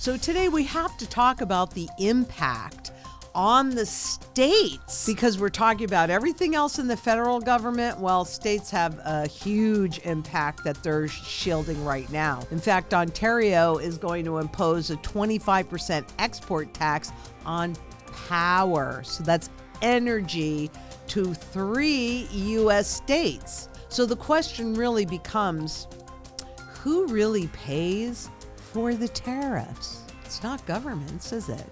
So today we have to talk about the impact on the states, because we're talking about everything else in the federal government. Well, states have a huge impact that they're shielding right now. In fact, Ontario is going to impose a 25% export tax on power. So that's energy to 3 U.S. states. So the question really becomes, who really pays for the tariffs? It's not governments, is it?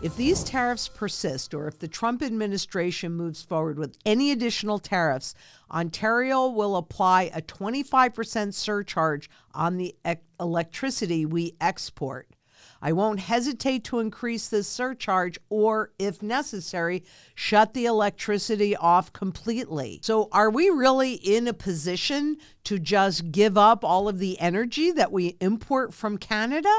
If these tariffs persist, or if the Trump administration moves forward with any additional tariffs, Ontario will apply a 25% surcharge on the electricity we export. I won't hesitate to increase this surcharge or, if necessary, shut the electricity off completely. So are we really in a position to just give up all of the energy that we import from Canada?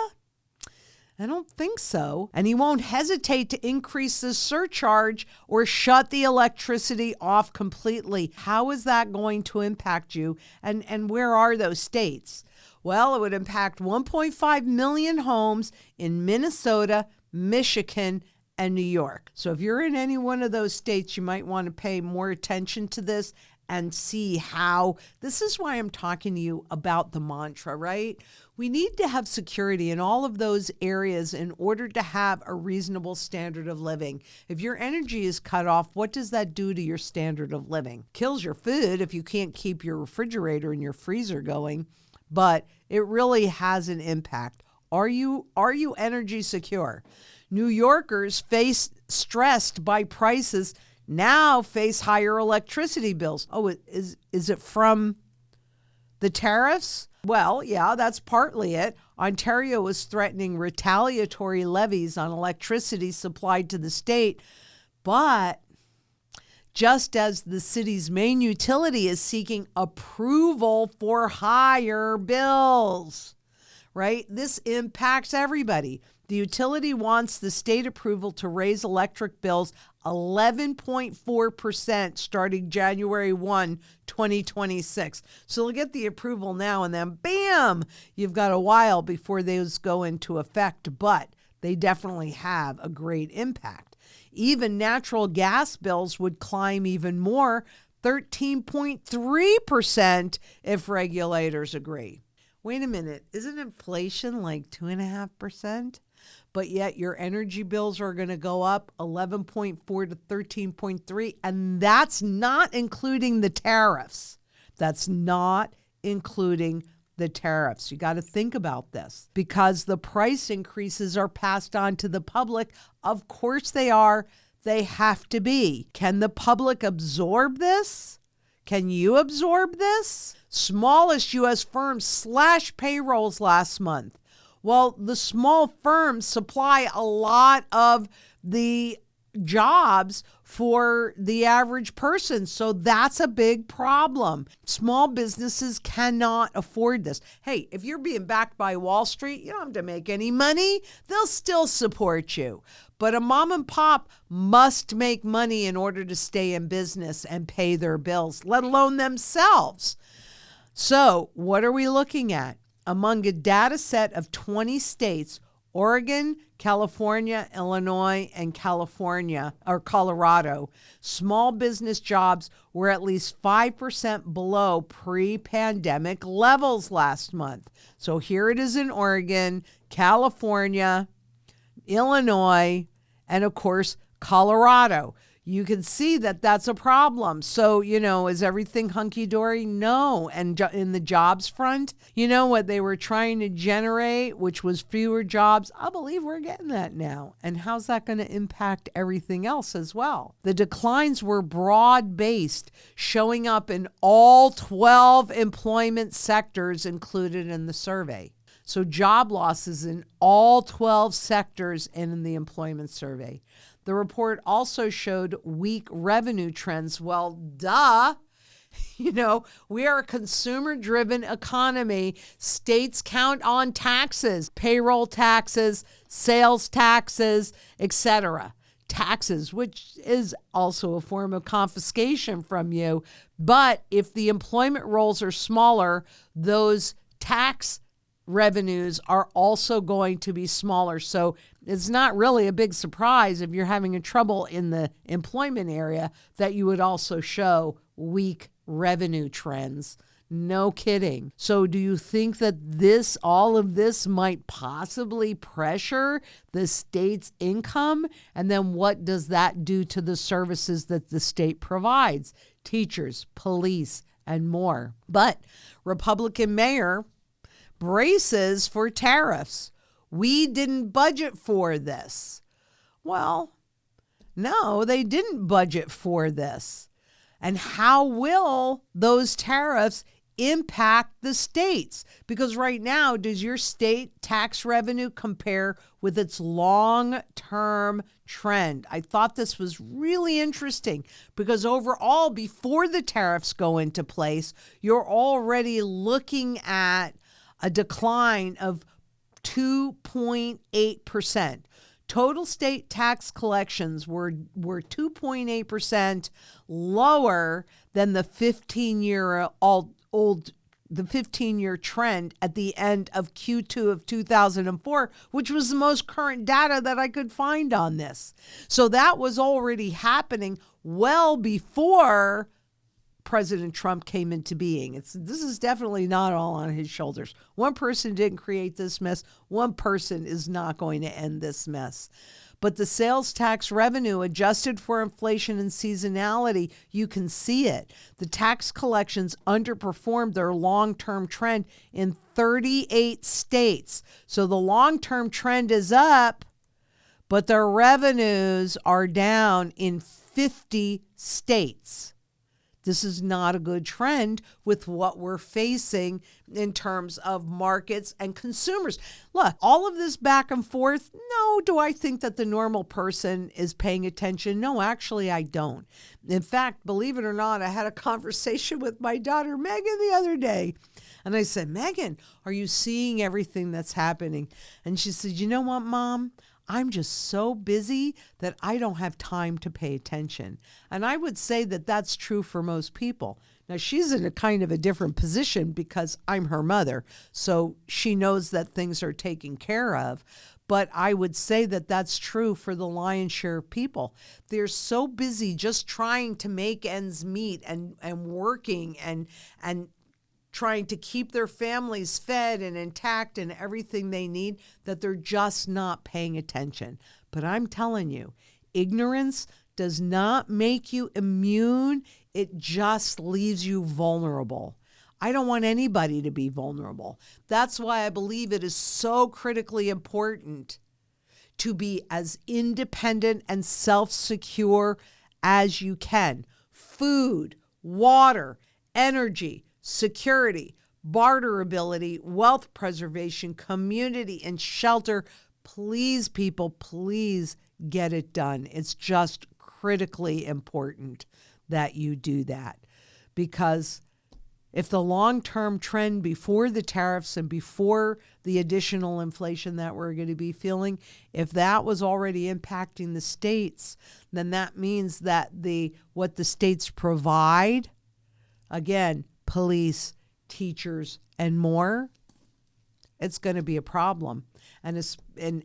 I don't think so. And he won't hesitate to increase the surcharge or shut the electricity off completely. How is that going to impact you? And where are those states? Well, it would impact 1.5 million homes in Minnesota, Michigan, and New York. So if you're in any one of those states, you might want to pay more attention to this and see how. This is why I'm talking to you about the mantra, right? We need to have security in all of those areas in order to have a reasonable standard of living. If your energy is cut off, what does that do to your standard of living? Kills your food if you can't keep your refrigerator and your freezer going, but it really has an impact. Are you energy secure? New Yorkers stressed by prices now face higher electricity bills. Oh, is it from the tariffs? Well, yeah, that's partly it. Ontario is threatening retaliatory levies on electricity supplied to the state, but just as the city's main utility is seeking approval for higher bills, right? This impacts everybody. The utility wants the state approval to raise electric bills 11.4% starting January 1, 2026. So they'll get the approval now, and then bam, you've got a while before those go into effect, but they definitely have a great impact. Even natural gas bills would climb even more, 13.3% if regulators agree. Wait a minute, isn't inflation like 2.5%? But yet your energy bills are going to go up 11.4 to 13.3, and that's not including the tariffs. That's not including the tariffs. You got to think about this, because the price increases are passed on to the public. Of course they are. They have to be. Can the public absorb this? Can you absorb this? Smallest U.S. firms slashed payrolls last month. Well, the small firms supply a lot of the jobs for the average person. So that's a big problem. Small businesses cannot afford this. Hey, if you're being backed by Wall Street, you don't have to make any money. They'll still support you. But a mom and pop must make money in order to stay in business and pay their bills, let alone themselves. So what are we looking at? Among a data set of 20 states, Oregon, California, Illinois, and Colorado, small business jobs were at least 5% below pre-pandemic levels last month. So here it is in Oregon, California, Illinois, and of course, Colorado. You can see that that's a problem. So, is everything hunky-dory? No. And in the jobs front, what they were trying to generate, which was fewer jobs, I believe we're getting that now. And how's that going to impact everything else as well? The declines were broad-based, showing up in all 12 employment sectors included in the survey. So job losses in all 12 sectors in the employment survey. The report also showed weak revenue trends. Well, duh. We are a consumer-driven economy. States count on taxes, payroll taxes, sales taxes, etc. Taxes, which is also a form of confiscation from you. But if the employment rolls are smaller, those tax revenues are also going to be smaller. So it's not really a big surprise if you're having a trouble in the employment area that you would also show weak revenue trends. No kidding. So do you think that all of this might possibly pressure the state's income? And then what does that do to the services that the state provides? Teachers, police, and more. But Republican mayor braces for tariffs. We didn't budget for this. Well, no, they didn't budget for this. And how will those tariffs impact the states? Because right now, does your state tax revenue compare with its long-term trend? I thought this was really interesting because overall, before the tariffs go into place, you're already looking at a decline of 2.8%. Total state tax collections were 2.8% lower than the 15-year trend at the end of Q2 of 2004, which was the most current data that I could find on this. So that was already happening well before President Trump came into being. This is definitely not all on his shoulders. One person didn't create this mess. One person is not going to end this mess. But the sales tax revenue adjusted for inflation and seasonality, you can see it. The tax collections underperformed their long-term trend in 38 states. So the long-term trend is up, but their revenues are down in 50 states. This is not a good trend with what we're facing in terms of markets and consumers. Look, all of this back and forth, no, do I think that the normal person is paying attention? No, actually, I don't. In fact, believe it or not, I had a conversation with my daughter, Megan, the other day. And I said, Megan, are you seeing everything that's happening? And she said, you know what, Mom? I'm just so busy that I don't have time to pay attention. And I would say that that's true for most people. Now, she's in a kind of a different position because I'm her mother, so she knows that things are taken care of. But I would say that that's true for the lion's share of people. They're so busy just trying to make ends meet and working and trying to keep their families fed and intact and everything they need, that they're just not paying attention. But I'm telling you, ignorance does not make you immune. It just leaves you vulnerable. I don't want anybody to be vulnerable. That's why I believe it is so critically important to be as independent and self-secure as you can. Food, water, energy, security, barterability, wealth preservation, community, and shelter. Please, people, please get it done. It's just critically important that you do that, because if the long-term trend before the tariffs and before the additional inflation that we're going to be feeling, if that was already impacting the states, then that means that what the states provide, again, police, teachers, and more, it's going to be a problem. And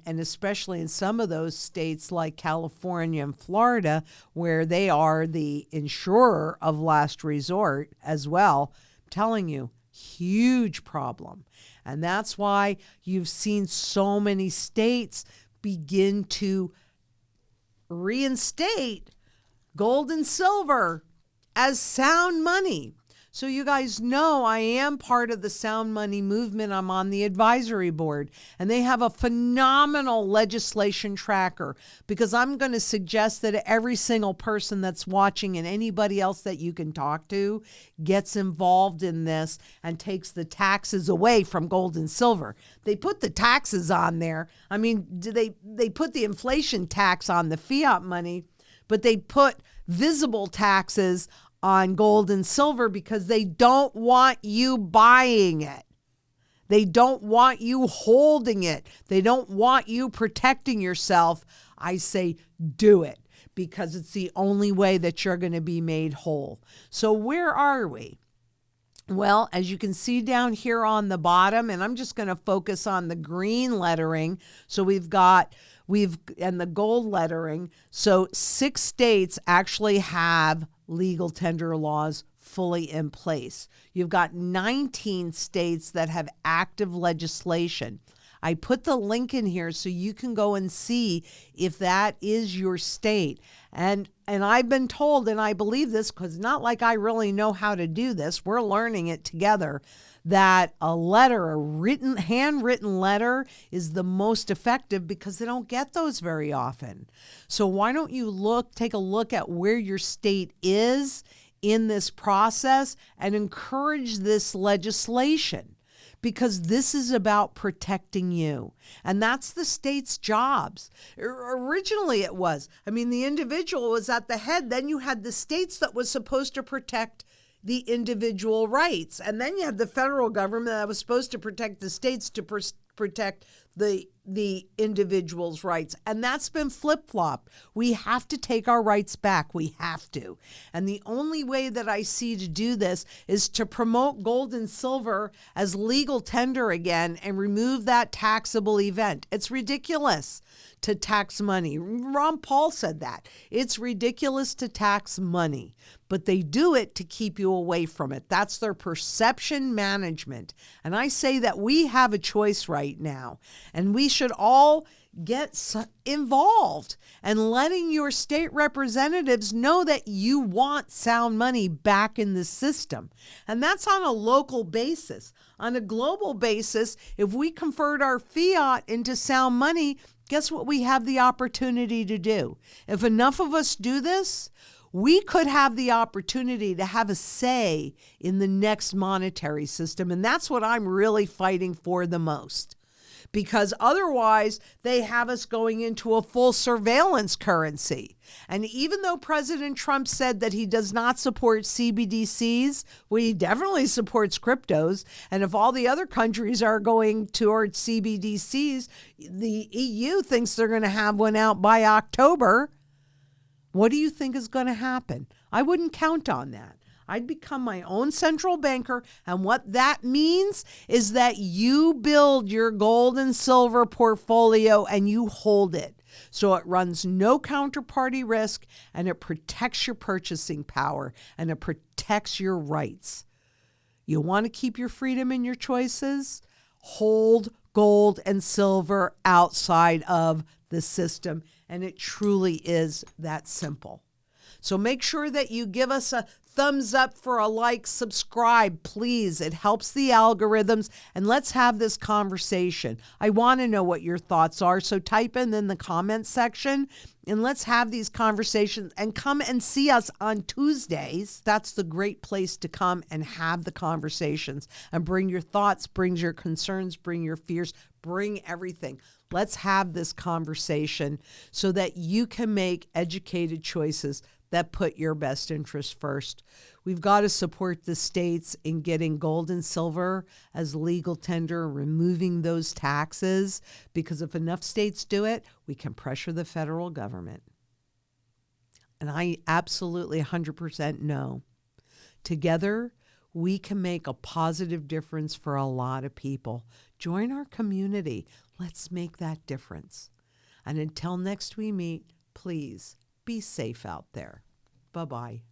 especially in some of those states like California and Florida, where they are the insurer of last resort as well, I'm telling you, huge problem. And that's why you've seen so many states begin to reinstate gold and silver as sound money. So you guys know I am part of the sound money movement. I'm on the advisory board, and they have a phenomenal legislation tracker, because I'm going to suggest that every single person that's watching and anybody else that you can talk to gets involved in this and takes the taxes away from gold and silver. They put the taxes on there. I mean, they put the inflation tax on the fiat money, but they put visible taxes on gold and silver because they don't want you buying it. They don't want you holding it. They don't want you protecting yourself. I say do it, because it's the only way that you're going to be made whole. So where are we? Well, as you can see down here on the bottom, and I'm just going to focus on the green lettering. So and the gold lettering. So 6 states actually have legal tender laws fully in place. You've got 19 states that have active legislation. I put the link in here so you can go and see if that is your state. And I've been told, and I believe this because not like I really know how to do this, we're learning it together, that handwritten letter is the most effective because they don't get those very often. So why don't you take a look at where your state is in this process and encourage this legislation? Because this is about protecting you. And that's the state's jobs. Originally it was. I mean, the individual was at the head. Then you had the states that was supposed to protect the individual rights. And then you had the federal government that was supposed to protect the states to protect the individual's rights. And that's been flip-flopped. We have to take our rights back. We have to. And the only way that I see to do this is to promote gold and silver as legal tender again and remove that taxable event. It's ridiculous to tax money. Ron Paul said that. It's ridiculous to tax money, but they do it to keep you away from it. That's their perception management. And I say that we have a choice right now, and we should all get involved and letting your state representatives know that you want sound money back in the system. And that's on a local basis. On a global basis, if we convert our fiat into sound money, guess what we have the opportunity to do? If enough of us do this, we could have the opportunity to have a say in the next monetary system. And that's what I'm really fighting for the most. Because otherwise, they have us going into a full surveillance currency. And even though President Trump said that he does not support CBDCs, well, he definitely supports cryptos. And if all the other countries are going towards CBDCs, the EU thinks they're going to have one out by October. What do you think is going to happen? I wouldn't count on that. I'd become my own central banker. And what that means is that you build your gold and silver portfolio and you hold it. So it runs no counterparty risk and it protects your purchasing power and it protects your rights. You want to keep your freedom in your choices? Hold gold and silver outside of the system. And it truly is that simple. So make sure that you give us a thumbs up for a like, subscribe, please. It helps the algorithms. And let's have this conversation. I want to know what your thoughts are. So type in the comments section and let's have these conversations and come and see us on Tuesdays. That's the great place to come and have the conversations and bring your thoughts, bring your concerns, bring your fears, bring everything. Let's have this conversation so that you can make educated choices that put your best interest first. We've got to support the states in getting gold and silver as legal tender, removing those taxes, because if enough states do it, we can pressure the federal government. And I absolutely 100% know. Together, we can make a positive difference for a lot of people. Join our community. Let's make that difference. And until next we meet, please be safe out there. Bye-bye.